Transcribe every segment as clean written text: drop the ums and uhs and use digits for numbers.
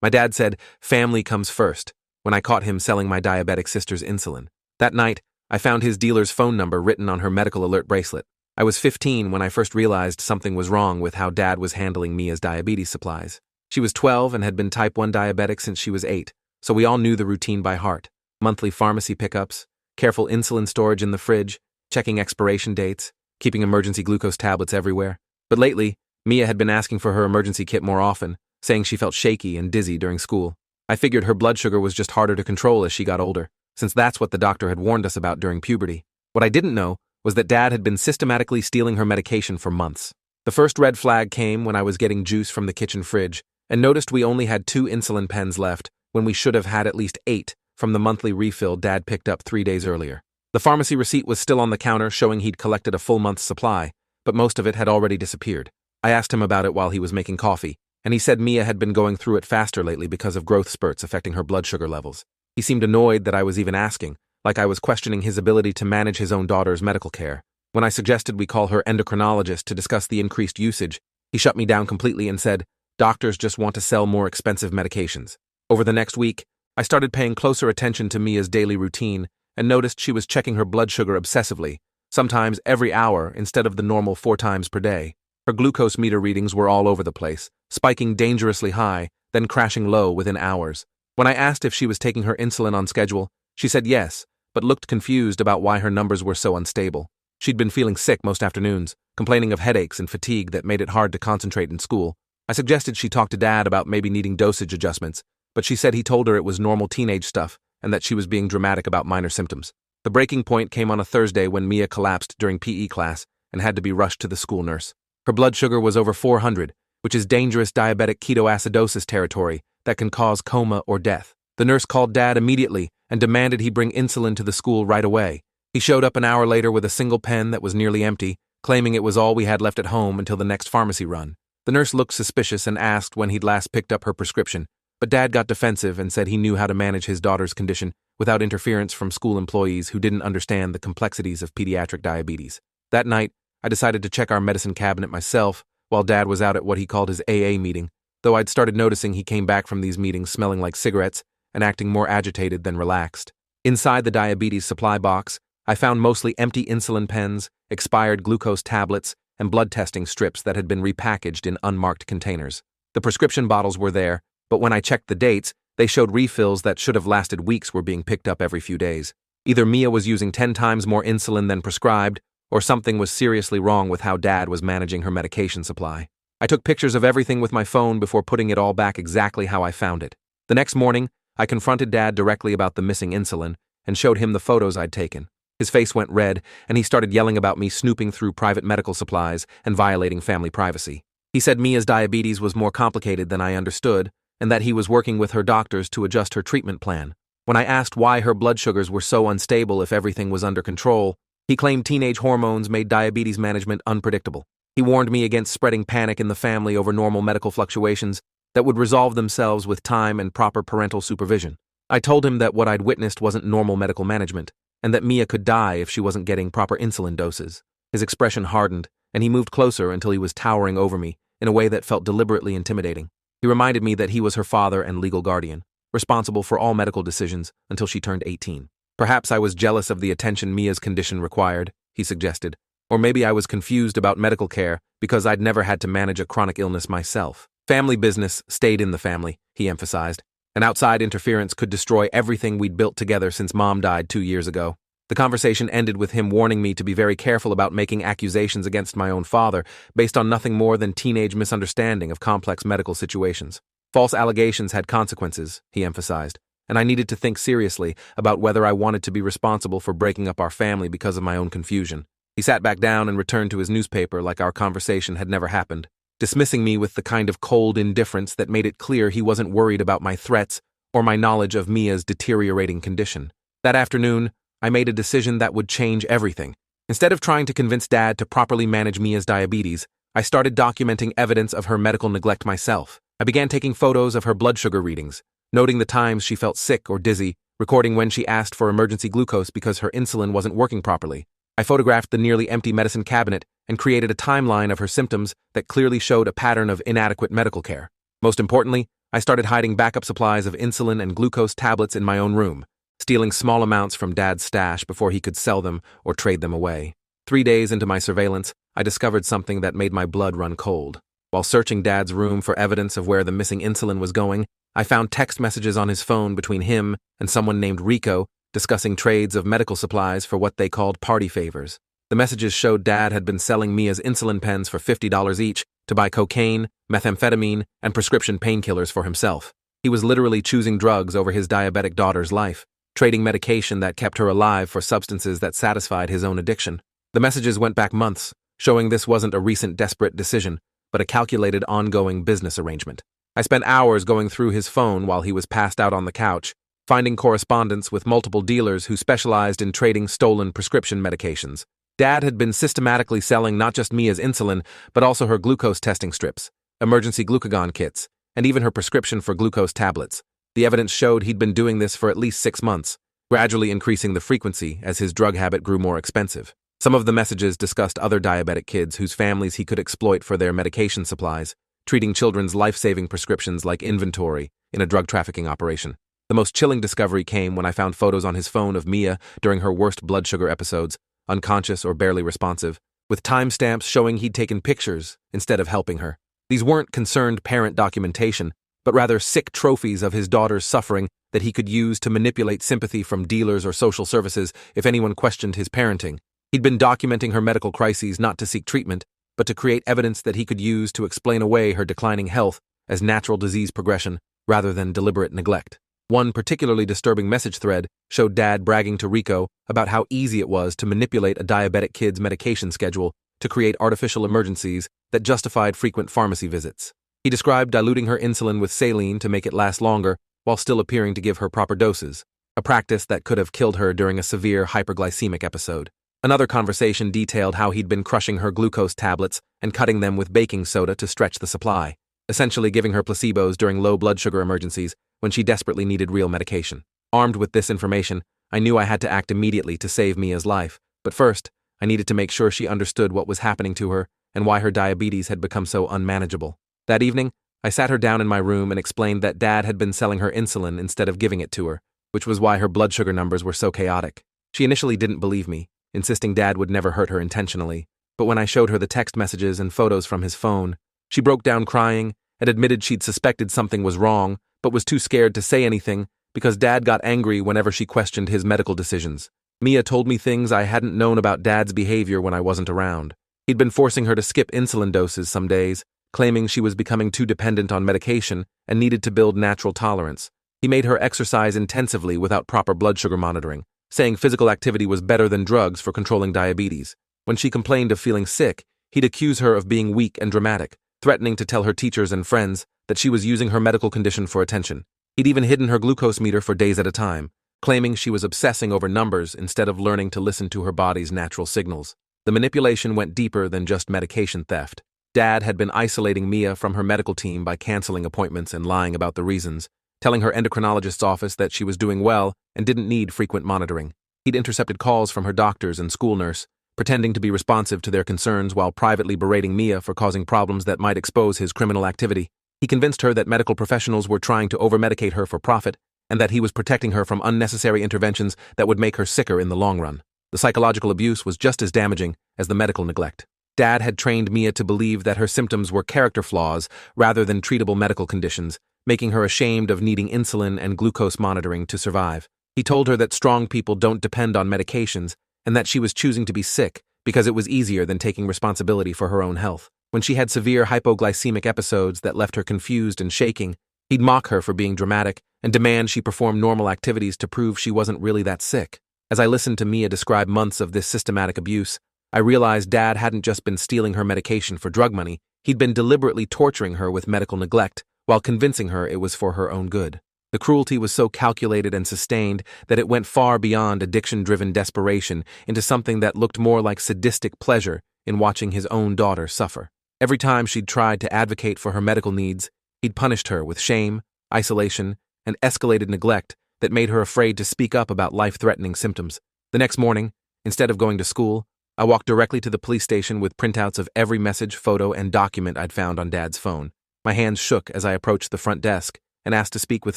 My dad said, "Family comes first," when I caught him selling my diabetic sister's insulin. That night, I found his dealer's phone number written on her medical alert bracelet. I was 15 when I first realized something was wrong with how Dad was handling Mia's diabetes supplies. She was 12 and had been type 1 diabetic since she was 8, so we all knew the routine by heart. Monthly pharmacy pickups, careful insulin storage in the fridge, checking expiration dates, keeping emergency glucose tablets everywhere. But lately, Mia had been asking for her emergency kit more often, saying she felt shaky and dizzy during school. I figured her blood sugar was just harder to control as she got older, since that's what the doctor had warned us about during puberty. What I didn't know was that Dad had been systematically stealing her medication for months. The first red flag came when I was getting juice from the kitchen fridge and noticed we only had 2 insulin pens left when we should have had at least 8 from the monthly refill Dad picked up 3 days earlier. The pharmacy receipt was still on the counter showing he'd collected a full month's supply, but most of it had already disappeared. I asked him about it while he was making coffee, and he said Mia had been going through it faster lately because of growth spurts affecting her blood sugar levels. He seemed annoyed that I was even asking, like I was questioning his ability to manage his own daughter's medical care. When I suggested we call her endocrinologist to discuss the increased usage, he shut me down completely and said, "Doctors just want to sell more expensive medications." Over the next week, I started paying closer attention to Mia's daily routine and noticed she was checking her blood sugar obsessively, sometimes every hour instead of the normal 4 times per day. Her glucose meter readings were all over the place, spiking dangerously high, then crashing low within hours. When I asked if she was taking her insulin on schedule, she said yes, but looked confused about why her numbers were so unstable. She'd been feeling sick most afternoons, complaining of headaches and fatigue that made it hard to concentrate in school. I suggested she talk to Dad about maybe needing dosage adjustments, but she said he told her it was normal teenage stuff and that she was being dramatic about minor symptoms. The breaking point came on a Thursday when Mia collapsed during PE class and had to be rushed to the school nurse. Her blood sugar was over 400, which is dangerous diabetic ketoacidosis territory that can cause coma or death. The nurse called Dad immediately and demanded he bring insulin to the school right away. He showed up an hour later with a single pen that was nearly empty, claiming it was all we had left at home until the next pharmacy run. The nurse looked suspicious and asked when he'd last picked up her prescription, but Dad got defensive and said he knew how to manage his daughter's condition without interference from school employees who didn't understand the complexities of pediatric diabetes. That night, I decided to check our medicine cabinet myself while Dad was out at what he called his AA meeting, though I'd started noticing he came back from these meetings smelling like cigarettes and acting more agitated than relaxed. Inside the diabetes supply box, I found mostly empty insulin pens, expired glucose tablets, and blood testing strips that had been repackaged in unmarked containers. The prescription bottles were there, but when I checked the dates, they showed refills that should have lasted weeks were being picked up every few days. Either Mia was using 10 times more insulin than prescribed, or something was seriously wrong with how Dad was managing her medication supply. I took pictures of everything with my phone before putting it all back exactly how I found it. The next morning, I confronted Dad directly about the missing insulin and showed him the photos I'd taken. His face went red, and he started yelling about me snooping through private medical supplies and violating family privacy. He said Mia's diabetes was more complicated than I understood, and that he was working with her doctors to adjust her treatment plan. When I asked why her blood sugars were so unstable if everything was under control, he claimed teenage hormones made diabetes management unpredictable. He warned me against spreading panic in the family over normal medical fluctuations that would resolve themselves with time and proper parental supervision. I told him that what I'd witnessed wasn't normal medical management, and that Mia could die if she wasn't getting proper insulin doses. His expression hardened, and he moved closer until he was towering over me in a way that felt deliberately intimidating. He reminded me that he was her father and legal guardian, responsible for all medical decisions until she turned 18. Perhaps I was jealous of the attention Mia's condition required, he suggested, or maybe I was confused about medical care because I'd never had to manage a chronic illness myself. Family business stayed in the family, he emphasized, and outside interference could destroy everything we'd built together since Mom died 2 years ago. The conversation ended with him warning me to be very careful about making accusations against my own father based on nothing more than teenage misunderstanding of complex medical situations. False allegations had consequences, he emphasized, and I needed to think seriously about whether I wanted to be responsible for breaking up our family because of my own confusion. He sat back down and returned to his newspaper like our conversation had never happened, dismissing me with the kind of cold indifference that made it clear he wasn't worried about my threats or my knowledge of Mia's deteriorating condition. That afternoon, I made a decision that would change everything. Instead of trying to convince Dad to properly manage Mia's diabetes, I started documenting evidence of her medical neglect myself. I began taking photos of her blood sugar readings, noting the times she felt sick or dizzy, recording when she asked for emergency glucose because her insulin wasn't working properly. I photographed the nearly empty medicine cabinet and created a timeline of her symptoms that clearly showed a pattern of inadequate medical care. Most importantly, I started hiding backup supplies of insulin and glucose tablets in my own room, stealing small amounts from Dad's stash before he could sell them or trade them away. 3 days into my surveillance, I discovered something that made my blood run cold. While searching Dad's room for evidence of where the missing insulin was going, I found text messages on his phone between him and someone named Rico discussing trades of medical supplies for what they called party favors. The messages showed Dad had been selling Mia's insulin pens for $50 each to buy cocaine, methamphetamine, and prescription painkillers for himself. He was literally choosing drugs over his diabetic daughter's life, trading medication that kept her alive for substances that satisfied his own addiction. The messages went back months, showing this wasn't a recent desperate decision, but a calculated ongoing business arrangement. I spent hours going through his phone while he was passed out on the couch, finding correspondence with multiple dealers who specialized in trading stolen prescription medications. Dad had been systematically selling not just Mia's insulin, but also her glucose testing strips, emergency glucagon kits, and even her prescription for glucose tablets. The evidence showed he'd been doing this for at least 6 months, gradually increasing the frequency as his drug habit grew more expensive. Some of the messages discussed other diabetic kids whose families he could exploit for their medication supplies, treating children's life-saving prescriptions like inventory in a drug trafficking operation. The most chilling discovery came when I found photos on his phone of Mia during her worst blood sugar episodes, unconscious or barely responsive, with timestamps showing he'd taken pictures instead of helping her. These weren't concerned parent documentation, but rather sick trophies of his daughter's suffering that he could use to manipulate sympathy from dealers or social services if anyone questioned his parenting. He'd been documenting her medical crises not to seek treatment, but to create evidence that he could use to explain away her declining health as natural disease progression rather than deliberate neglect. One particularly disturbing message thread showed Dad bragging to Rico about how easy it was to manipulate a diabetic kid's medication schedule to create artificial emergencies that justified frequent pharmacy visits. He described diluting her insulin with saline to make it last longer while still appearing to give her proper doses, a practice that could have killed her during a severe hyperglycemic episode. Another conversation detailed how he'd been crushing her glucose tablets and cutting them with baking soda to stretch the supply, essentially giving her placebos during low blood sugar emergencies when she desperately needed real medication. Armed with this information, I knew I had to act immediately to save Mia's life, but first, I needed to make sure she understood what was happening to her and why her diabetes had become so unmanageable. That evening, I sat her down in my room and explained that Dad had been selling her insulin instead of giving it to her, which was why her blood sugar numbers were so chaotic. She initially didn't believe me, insisting Dad would never hurt her intentionally, but when I showed her the text messages and photos from his phone, she broke down crying and admitted she'd suspected something was wrong, but was too scared to say anything because Dad got angry whenever she questioned his medical decisions. Mia told me things I hadn't known about Dad's behavior when I wasn't around. He'd been forcing her to skip insulin doses some days, claiming she was becoming too dependent on medication and needed to build natural tolerance. He made her exercise intensively without proper blood sugar monitoring, saying physical activity was better than drugs for controlling diabetes. When she complained of feeling sick, he'd accuse her of being weak and dramatic, threatening to tell her teachers and friends that she was using her medical condition for attention. He'd even hidden her glucose meter for days at a time, claiming she was obsessing over numbers instead of learning to listen to her body's natural signals. The manipulation went deeper than just medication theft. Dad had been isolating Mia from her medical team by canceling appointments and lying about the reasons, telling her endocrinologist's office that she was doing well and didn't need frequent monitoring. He'd intercepted calls from her doctors and school nurse, pretending to be responsive to their concerns while privately berating Mia for causing problems that might expose his criminal activity. He convinced her that medical professionals were trying to over-medicate her for profit and that he was protecting her from unnecessary interventions that would make her sicker in the long run. The psychological abuse was just as damaging as the medical neglect. Dad had trained Mia to believe that her symptoms were character flaws rather than treatable medical conditions, making her ashamed of needing insulin and glucose monitoring to survive. He told her that strong people don't depend on medications and that she was choosing to be sick because it was easier than taking responsibility for her own health. When she had severe hypoglycemic episodes that left her confused and shaking, he'd mock her for being dramatic and demand she perform normal activities to prove she wasn't really that sick. As I listened to Mia describe months of this systematic abuse, I realized Dad hadn't just been stealing her medication for drug money, he'd been deliberately torturing her with medical neglect while convincing her it was for her own good. The cruelty was so calculated and sustained that it went far beyond addiction-driven desperation into something that looked more like sadistic pleasure in watching his own daughter suffer. Every time she'd tried to advocate for her medical needs, he'd punished her with shame, isolation, and escalated neglect that made her afraid to speak up about life-threatening symptoms. The next morning, instead of going to school, I walked directly to the police station with printouts of every message, photo, and document I'd found on Dad's phone. My hands shook as I approached the front desk and asked to speak with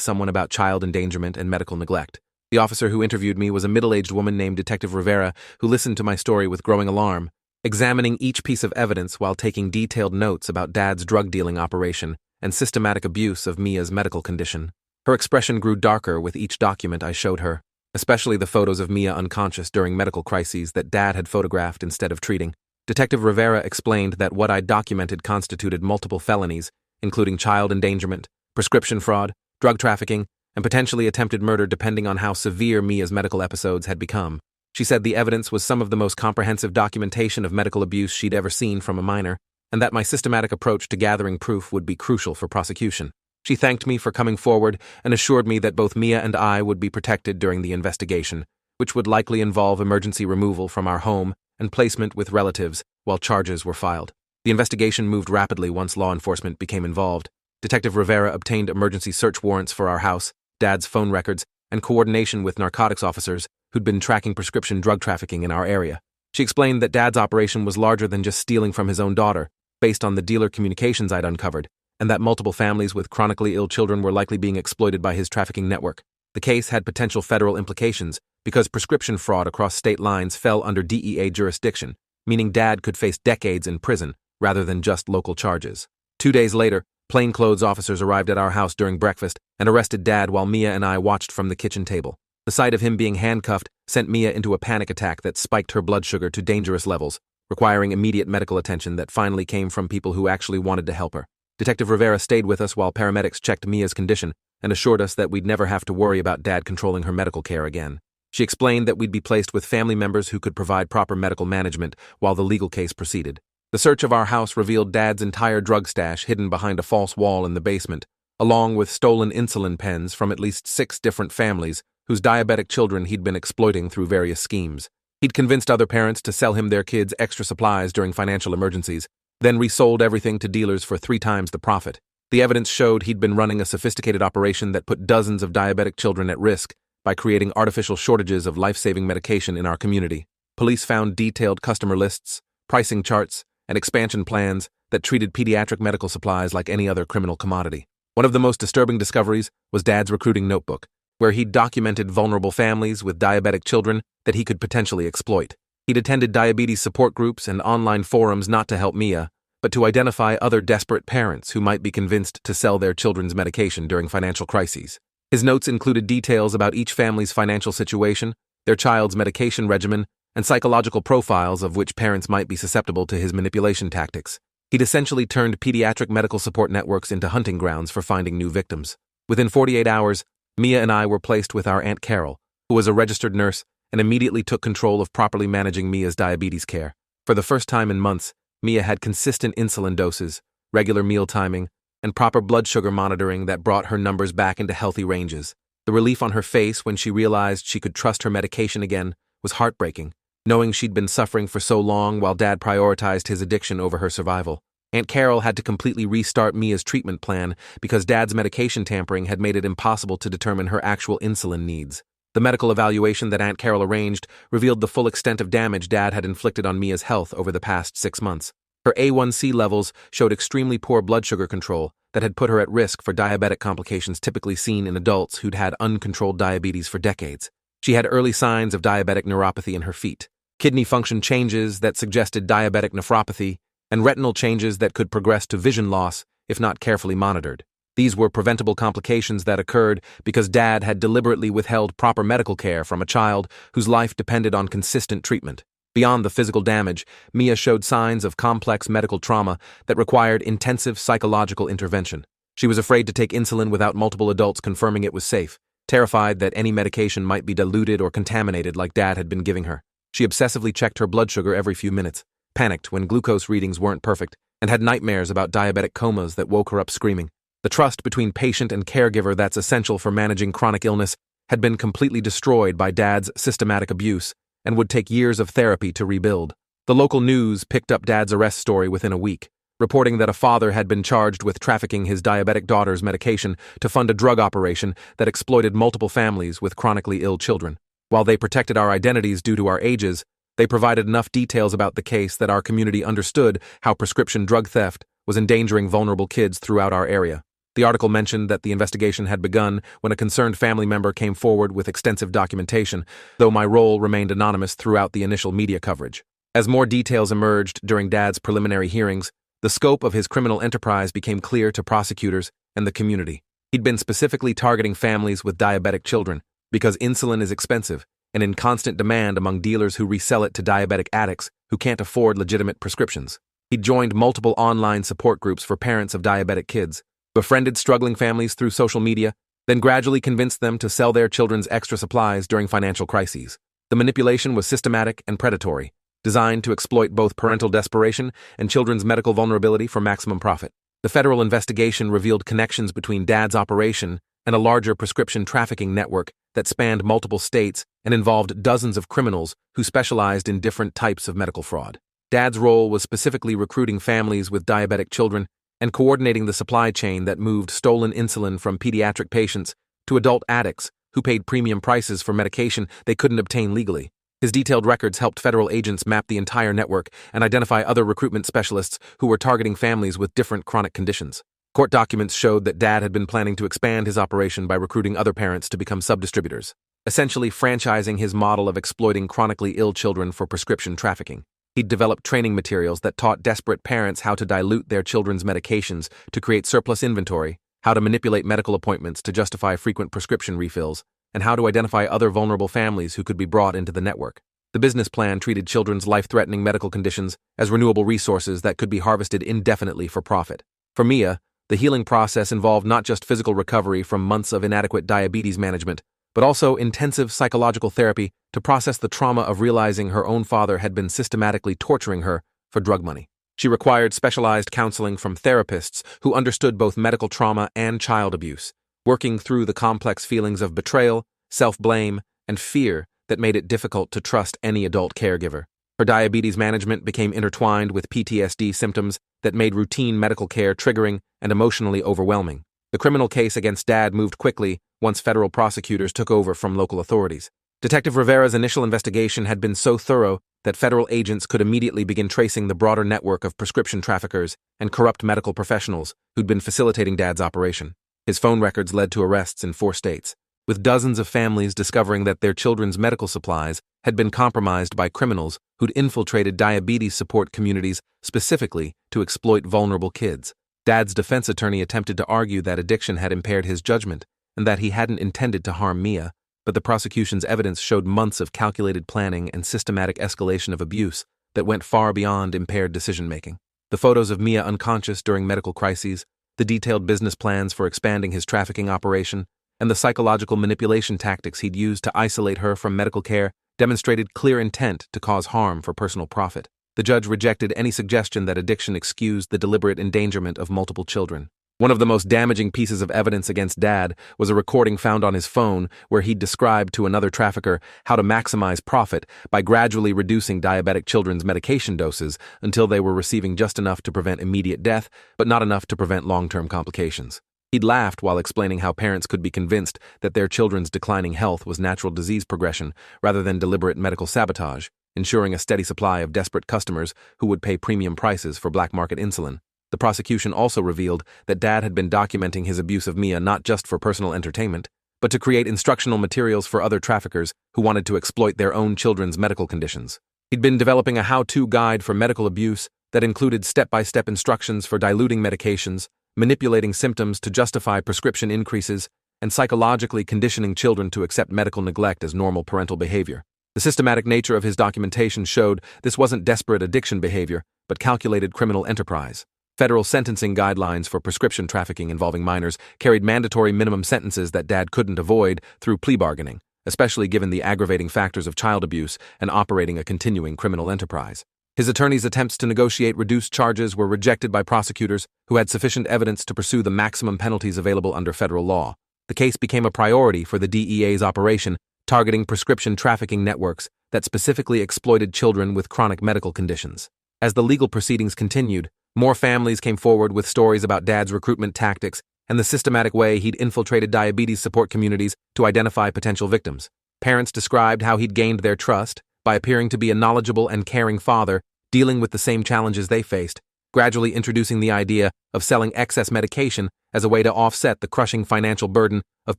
someone about child endangerment and medical neglect. The officer who interviewed me was a middle-aged woman named Detective Rivera, who listened to my story with growing alarm, examining each piece of evidence while taking detailed notes about Dad's drug-dealing operation and systematic abuse of Mia's medical condition. Her expression grew darker with each document I showed her, especially the photos of Mia unconscious during medical crises that Dad had photographed instead of treating. Detective Rivera explained that what I documented constituted multiple felonies, including child endangerment, prescription fraud, drug trafficking, and potentially attempted murder depending on how severe Mia's medical episodes had become. She said the evidence was some of the most comprehensive documentation of medical abuse she'd ever seen from a minor, and that my systematic approach to gathering proof would be crucial for prosecution. She thanked me for coming forward and assured me that both Mia and I would be protected during the investigation, which would likely involve emergency removal from our home and placement with relatives while charges were filed. The investigation moved rapidly once law enforcement became involved. Detective Rivera obtained emergency search warrants for our house, Dad's phone records, and coordination with narcotics officers who'd been tracking prescription drug trafficking in our area. She explained that Dad's operation was larger than just stealing from his own daughter, based on the dealer communications I'd uncovered, and that multiple families with chronically ill children were likely being exploited by his trafficking network. The case had potential federal implications because prescription fraud across state lines fell under DEA jurisdiction, meaning Dad could face decades in prison rather than just local charges. 2 days later, plainclothes officers arrived at our house during breakfast and arrested Dad while Mia and I watched from the kitchen table. The sight of him being handcuffed sent Mia into a panic attack that spiked her blood sugar to dangerous levels, requiring immediate medical attention that finally came from people who actually wanted to help her. Detective Rivera stayed with us while paramedics checked Mia's condition and assured us that we'd never have to worry about Dad controlling her medical care again. She explained that we'd be placed with family members who could provide proper medical management while the legal case proceeded. The search of our house revealed Dad's entire drug stash hidden behind a false wall in the basement, along with stolen insulin pens from at least 6 different families whose diabetic children he'd been exploiting through various schemes. He'd convinced other parents to sell him their kids extra supplies during financial emergencies, then resold everything to dealers for 3 times the profit. The evidence showed he'd been running a sophisticated operation that put dozens of diabetic children at risk by creating artificial shortages of life-saving medication in our community. Police found detailed customer lists, pricing charts, and expansion plans that treated pediatric medical supplies like any other criminal commodity. One of the most disturbing discoveries was Dad's recruiting notebook, where he'd documented vulnerable families with diabetic children that he could potentially exploit. He'd attended diabetes support groups and online forums not to help Mia, but to identify other desperate parents who might be convinced to sell their children's medication during financial crises. His notes included details about each family's financial situation, their child's medication regimen, and psychological profiles of which parents might be susceptible to his manipulation tactics. He'd essentially turned pediatric medical support networks into hunting grounds for finding new victims. Within 48 hours, Mia and I were placed with our Aunt Carol, who was a registered nurse and immediately took control of properly managing Mia's diabetes care. For the first time in months, Mia had consistent insulin doses, regular meal timing, and proper blood sugar monitoring that brought her numbers back into healthy ranges. The relief on her face when she realized she could trust her medication again was heartbreaking, knowing she'd been suffering for so long while Dad prioritized his addiction over her survival. Aunt Carol had to completely restart Mia's treatment plan because Dad's medication tampering had made it impossible to determine her actual insulin needs. The medical evaluation that Aunt Carol arranged revealed the full extent of damage Dad had inflicted on Mia's health over the past 6 months. Her A1C levels showed extremely poor blood sugar control that had put her at risk for diabetic complications typically seen in adults who'd had uncontrolled diabetes for decades. She had early signs of diabetic neuropathy in her feet, kidney function changes that suggested diabetic nephropathy, and retinal changes that could progress to vision loss if not carefully monitored. These were preventable complications that occurred because Dad had deliberately withheld proper medical care from a child whose life depended on consistent treatment. Beyond the physical damage, Mia showed signs of complex medical trauma that required intensive psychological intervention. She was afraid to take insulin without multiple adults confirming it was safe, terrified that any medication might be diluted or contaminated like Dad had been giving her. She obsessively checked her blood sugar every few minutes, panicked when glucose readings weren't perfect, and had nightmares about diabetic comas that woke her up screaming. The trust between patient and caregiver that's essential for managing chronic illness had been completely destroyed by Dad's systematic abuse and would take years of therapy to rebuild. The local news picked up Dad's arrest story within a week, reporting that a father had been charged with trafficking his diabetic daughter's medication to fund a drug operation that exploited multiple families with chronically ill children. While they protected our identities due to our ages, they provided enough details about the case that our community understood how prescription drug theft was endangering vulnerable kids throughout our area. The article mentioned that the investigation had begun when a concerned family member came forward with extensive documentation, though my role remained anonymous throughout the initial media coverage. As more details emerged during Dad's preliminary hearings, the scope of his criminal enterprise became clear to prosecutors and the community. He'd been specifically targeting families with diabetic children because insulin is expensive and in constant demand among dealers who resell it to diabetic addicts who can't afford legitimate prescriptions. He'd joined multiple online support groups for parents of diabetic kids, befriended struggling families through social media, then gradually convinced them to sell their children's extra supplies during financial crises. The manipulation was systematic and predatory, designed to exploit both parental desperation and children's medical vulnerability for maximum profit. The federal investigation revealed connections between Dad's operation and a larger prescription trafficking network that spanned multiple states and involved dozens of criminals who specialized in different types of medical fraud. Dad's role was specifically recruiting families with diabetic children and coordinating the supply chain that moved stolen insulin from pediatric patients to adult addicts who paid premium prices for medication they couldn't obtain legally. His detailed records helped federal agents map the entire network and identify other recruitment specialists who were targeting families with different chronic conditions. Court documents showed that Dad had been planning to expand his operation by recruiting other parents to become sub-distributors, essentially franchising his model of exploiting chronically ill children for prescription trafficking. He'd developed training materials that taught desperate parents how to dilute their children's medications to create surplus inventory, how to manipulate medical appointments to justify frequent prescription refills, and how to identify other vulnerable families who could be brought into the network. The business plan treated children's life-threatening medical conditions as renewable resources that could be harvested indefinitely for profit. For Mia, the healing process involved not just physical recovery from months of inadequate diabetes management, but also intensive psychological therapy to process the trauma of realizing her own father had been systematically torturing her for drug money. She required specialized counseling from therapists who understood both medical trauma and child abuse, working through the complex feelings of betrayal, self-blame, and fear that made it difficult to trust any adult caregiver. Her diabetes management became intertwined with PTSD symptoms that made routine medical care triggering and emotionally overwhelming. The criminal case against Dad moved quickly once federal prosecutors took over from local authorities. Detective Rivera's initial investigation had been so thorough that federal agents could immediately begin tracing the broader network of prescription traffickers and corrupt medical professionals who'd been facilitating Dad's operation. His phone records led to arrests in 4 states, with dozens of families discovering that their children's medical supplies had been compromised by criminals who'd infiltrated diabetes support communities specifically to exploit vulnerable kids. Dad's defense attorney attempted to argue that addiction had impaired his judgment and that he hadn't intended to harm Mia, but the prosecution's evidence showed months of calculated planning and systematic escalation of abuse that went far beyond impaired decision-making. The photos of Mia unconscious during medical crises, the detailed business plans for expanding his trafficking operation, and the psychological manipulation tactics he'd used to isolate her from medical care demonstrated clear intent to cause harm for personal profit. The judge rejected any suggestion that addiction excused the deliberate endangerment of multiple children. One of the most damaging pieces of evidence against Dad was a recording found on his phone where he'd described to another trafficker how to maximize profit by gradually reducing diabetic children's medication doses until they were receiving just enough to prevent immediate death, but not enough to prevent long-term complications. He'd laughed while explaining how parents could be convinced that their children's declining health was natural disease progression rather than deliberate medical sabotage, ensuring a steady supply of desperate customers who would pay premium prices for black market insulin. The prosecution also revealed that Dad had been documenting his abuse of Mia not just for personal entertainment, but to create instructional materials for other traffickers who wanted to exploit their own children's medical conditions. He'd been developing a how-to guide for medical abuse that included step-by-step instructions for diluting medications, manipulating symptoms to justify prescription increases, and psychologically conditioning children to accept medical neglect as normal parental behavior. The systematic nature of his documentation showed this wasn't desperate addiction behavior, but calculated criminal enterprise. Federal sentencing guidelines for prescription trafficking involving minors carried mandatory minimum sentences that Dad couldn't avoid through plea bargaining, especially given the aggravating factors of child abuse and operating a continuing criminal enterprise. His attorney's attempts to negotiate reduced charges were rejected by prosecutors who had sufficient evidence to pursue the maximum penalties available under federal law. The case became a priority for the DEA's operation, targeting prescription trafficking networks that specifically exploited children with chronic medical conditions. As the legal proceedings continued, more families came forward with stories about Dad's recruitment tactics and the systematic way he'd infiltrated diabetes support communities to identify potential victims. Parents described how he'd gained their trust by appearing to be a knowledgeable and caring father dealing with the same challenges they faced, gradually introducing the idea of selling excess medication as a way to offset the crushing financial burden of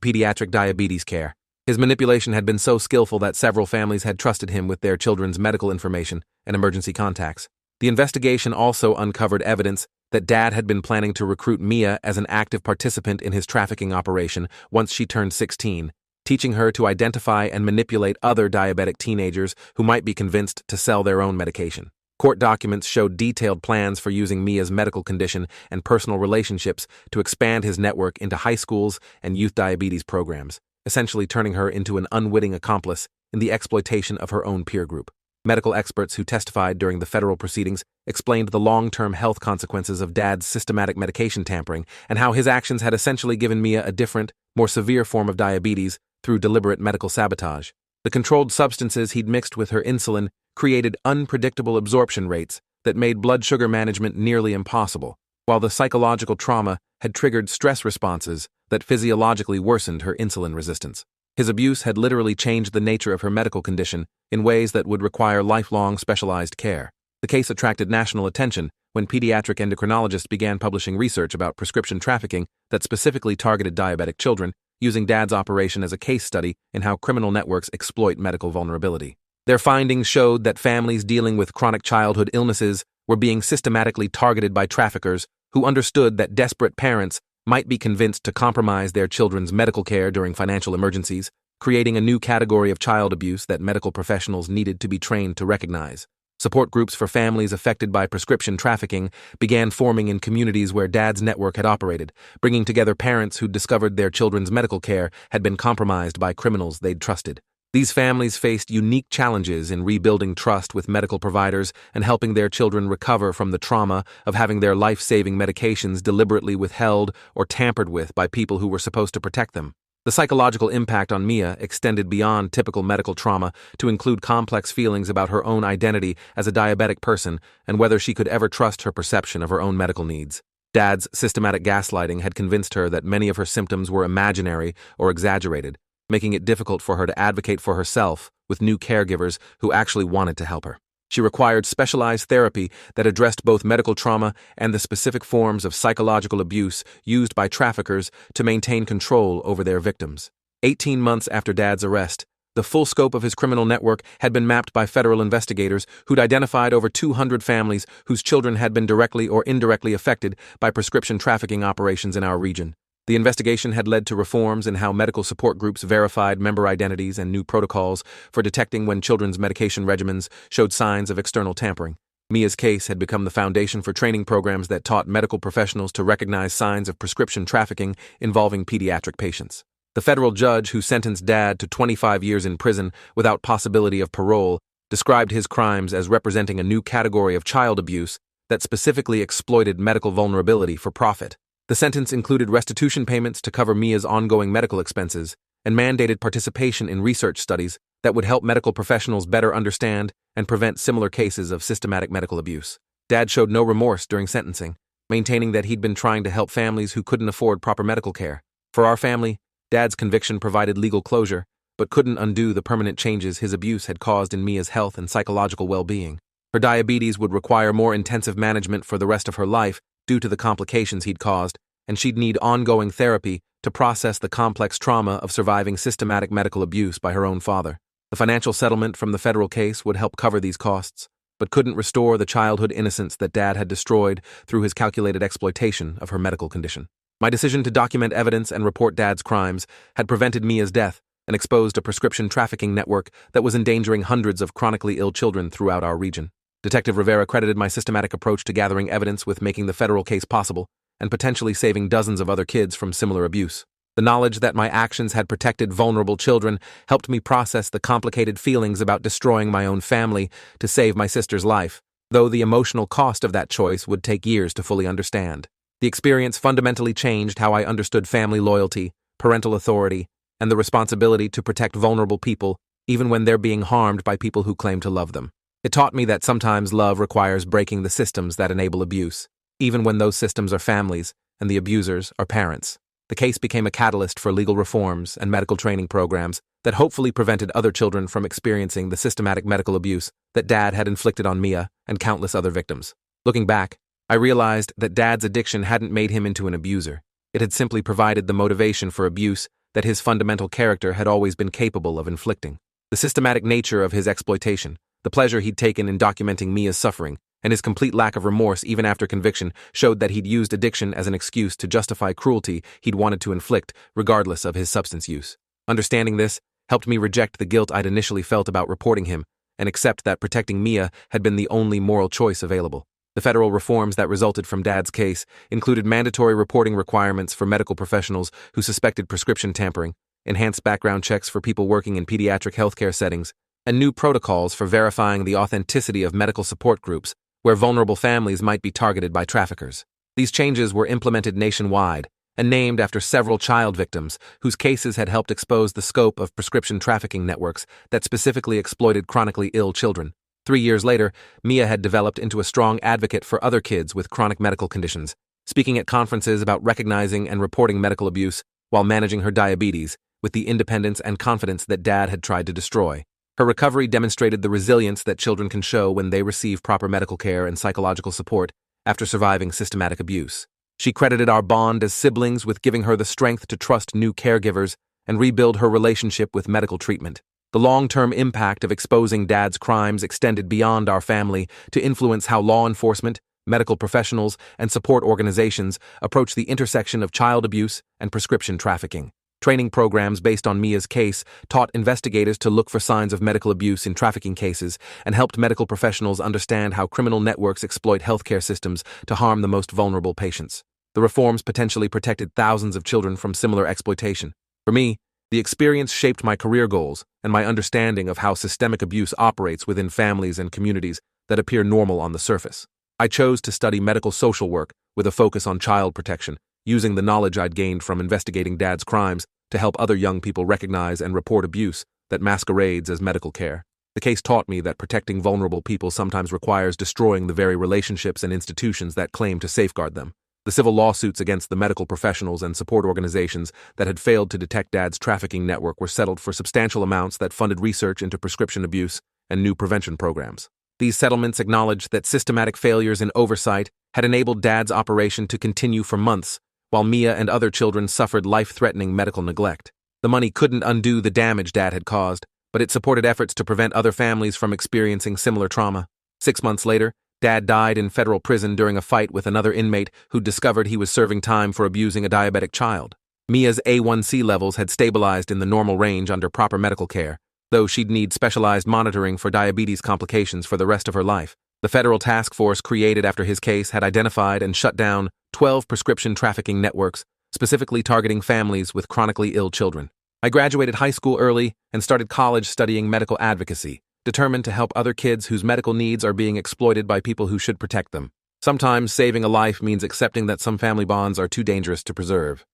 pediatric diabetes care. His manipulation had been so skillful that several families had trusted him with their children's medical information and emergency contacts. The investigation also uncovered evidence that Dad had been planning to recruit Mia as an active participant in his trafficking operation once she turned 16, teaching her to identify and manipulate other diabetic teenagers who might be convinced to sell their own medication. Court documents showed detailed plans for using Mia's medical condition and personal relationships to expand his network into high schools and youth diabetes programs, essentially turning her into an unwitting accomplice in the exploitation of her own peer group. Medical experts who testified during the federal proceedings explained the long-term health consequences of Dad's systematic medication tampering and how his actions had essentially given Mia a different, more severe form of diabetes through deliberate medical sabotage. The controlled substances he'd mixed with her insulin created unpredictable absorption rates that made blood sugar management nearly impossible, while the psychological trauma had triggered stress responses that physiologically worsened her insulin resistance. His abuse had literally changed the nature of her medical condition in ways that would require lifelong specialized care. The case attracted national attention when pediatric endocrinologists began publishing research about prescription trafficking that specifically targeted diabetic children, using Dad's operation as a case study in how criminal networks exploit medical vulnerability. Their findings showed that families dealing with chronic childhood illnesses were being systematically targeted by traffickers who understood that desperate parents might be convinced to compromise their children's medical care during financial emergencies, creating a new category of child abuse that medical professionals needed to be trained to recognize. Support groups for families affected by prescription trafficking began forming in communities where Dad's network had operated, bringing together parents who'd discovered their children's medical care had been compromised by criminals they'd trusted. These families faced unique challenges in rebuilding trust with medical providers and helping their children recover from the trauma of having their life-saving medications deliberately withheld or tampered with by people who were supposed to protect them. The psychological impact on Mia extended beyond typical medical trauma to include complex feelings about her own identity as a diabetic person and whether she could ever trust her perception of her own medical needs. Dad's systematic gaslighting had convinced her that many of her symptoms were imaginary or exaggerated, making it difficult for her to advocate for herself with new caregivers who actually wanted to help her. She required specialized therapy that addressed both medical trauma and the specific forms of psychological abuse used by traffickers to maintain control over their victims. 18 months after Dad's arrest, the full scope of his criminal network had been mapped by federal investigators who'd identified over 200 families whose children had been directly or indirectly affected by prescription trafficking operations in our region. The investigation had led to reforms in how medical support groups verified member identities and new protocols for detecting when children's medication regimens showed signs of external tampering. Mia's case had become the foundation for training programs that taught medical professionals to recognize signs of prescription trafficking involving pediatric patients. The federal judge who sentenced Dad to 25 years in prison without possibility of parole described his crimes as representing a new category of child abuse that specifically exploited medical vulnerability for profit. The sentence included restitution payments to cover Mia's ongoing medical expenses and mandated participation in research studies that would help medical professionals better understand and prevent similar cases of systematic medical abuse. Dad showed no remorse during sentencing, maintaining that he'd been trying to help families who couldn't afford proper medical care. For our family, Dad's conviction provided legal closure, but couldn't undo the permanent changes his abuse had caused in Mia's health and psychological well-being. Her diabetes would require more intensive management for the rest of her life due to the complications he'd caused, and she'd need ongoing therapy to process the complex trauma of surviving systematic medical abuse by her own father. The financial settlement from the federal case would help cover these costs, but couldn't restore the childhood innocence that Dad had destroyed through his calculated exploitation of her medical condition. My decision to document evidence and report Dad's crimes had prevented Mia's death and exposed a prescription trafficking network that was endangering hundreds of chronically ill children throughout our region. Detective Rivera credited my systematic approach to gathering evidence with making the federal case possible and potentially saving dozens of other kids from similar abuse. The knowledge that my actions had protected vulnerable children helped me process the complicated feelings about destroying my own family to save my sister's life, though the emotional cost of that choice would take years to fully understand. The experience fundamentally changed how I understood family loyalty, parental authority, and the responsibility to protect vulnerable people, even when they're being harmed by people who claim to love them. It taught me that sometimes love requires breaking the systems that enable abuse, even when those systems are families and the abusers are parents. The case became a catalyst for legal reforms and medical training programs that hopefully prevented other children from experiencing the systematic medical abuse that Dad had inflicted on Mia and countless other victims. Looking back, I realized that Dad's addiction hadn't made him into an abuser. It had simply provided the motivation for abuse that his fundamental character had always been capable of inflicting. The systematic nature of his exploitation, the pleasure he'd taken in documenting Mia's suffering, and his complete lack of remorse even after conviction showed that he'd used addiction as an excuse to justify cruelty he'd wanted to inflict, regardless of his substance use. Understanding this helped me reject the guilt I'd initially felt about reporting him and accept that protecting Mia had been the only moral choice available. The federal reforms that resulted from Dad's case included mandatory reporting requirements for medical professionals who suspected prescription tampering, enhanced background checks for people working in pediatric healthcare settings, and new protocols for verifying the authenticity of medical support groups where vulnerable families might be targeted by traffickers. These changes were implemented nationwide and named after several child victims whose cases had helped expose the scope of prescription trafficking networks that specifically exploited chronically ill children. 3 years later, Mia had developed into a strong advocate for other kids with chronic medical conditions, speaking at conferences about recognizing and reporting medical abuse while managing her diabetes with the independence and confidence that Dad had tried to destroy. Her recovery demonstrated the resilience that children can show when they receive proper medical care and psychological support after surviving systematic abuse. She credited our bond as siblings with giving her the strength to trust new caregivers and rebuild her relationship with medical treatment. The long-term impact of exposing Dad's crimes extended beyond our family to influence how law enforcement, medical professionals, and support organizations approach the intersection of child abuse and prescription trafficking. Training programs based on Mia's case taught investigators to look for signs of medical abuse in trafficking cases and helped medical professionals understand how criminal networks exploit healthcare systems to harm the most vulnerable patients. The reforms potentially protected thousands of children from similar exploitation. For me, the experience shaped my career goals and my understanding of how systemic abuse operates within families and communities that appear normal on the surface. I chose to study medical social work with a focus on child protection, using the knowledge I'd gained from investigating Dad's crimes to help other young people recognize and report abuse that masquerades as medical care. The case taught me that protecting vulnerable people sometimes requires destroying the very relationships and institutions that claim to safeguard them. The civil lawsuits against the medical professionals and support organizations that had failed to detect Dad's trafficking network were settled for substantial amounts that funded research into prescription abuse and new prevention programs. These settlements acknowledged that systematic failures in oversight had enabled Dad's operation to continue for months, while Mia and other children suffered life-threatening medical neglect. The money couldn't undo the damage Dad had caused, but it supported efforts to prevent other families from experiencing similar trauma. 6 months later, Dad died in federal prison during a fight with another inmate who discovered he was serving time for abusing a diabetic child. Mia's A1C levels had stabilized in the normal range under proper medical care, though she'd need specialized monitoring for diabetes complications for the rest of her life. The federal task force created after his case had identified and shut down 12 prescription trafficking networks, specifically targeting families with chronically ill children. I graduated high school early and started college studying medical advocacy, determined to help other kids whose medical needs are being exploited by people who should protect them. Sometimes saving a life means accepting that some family bonds are too dangerous to preserve.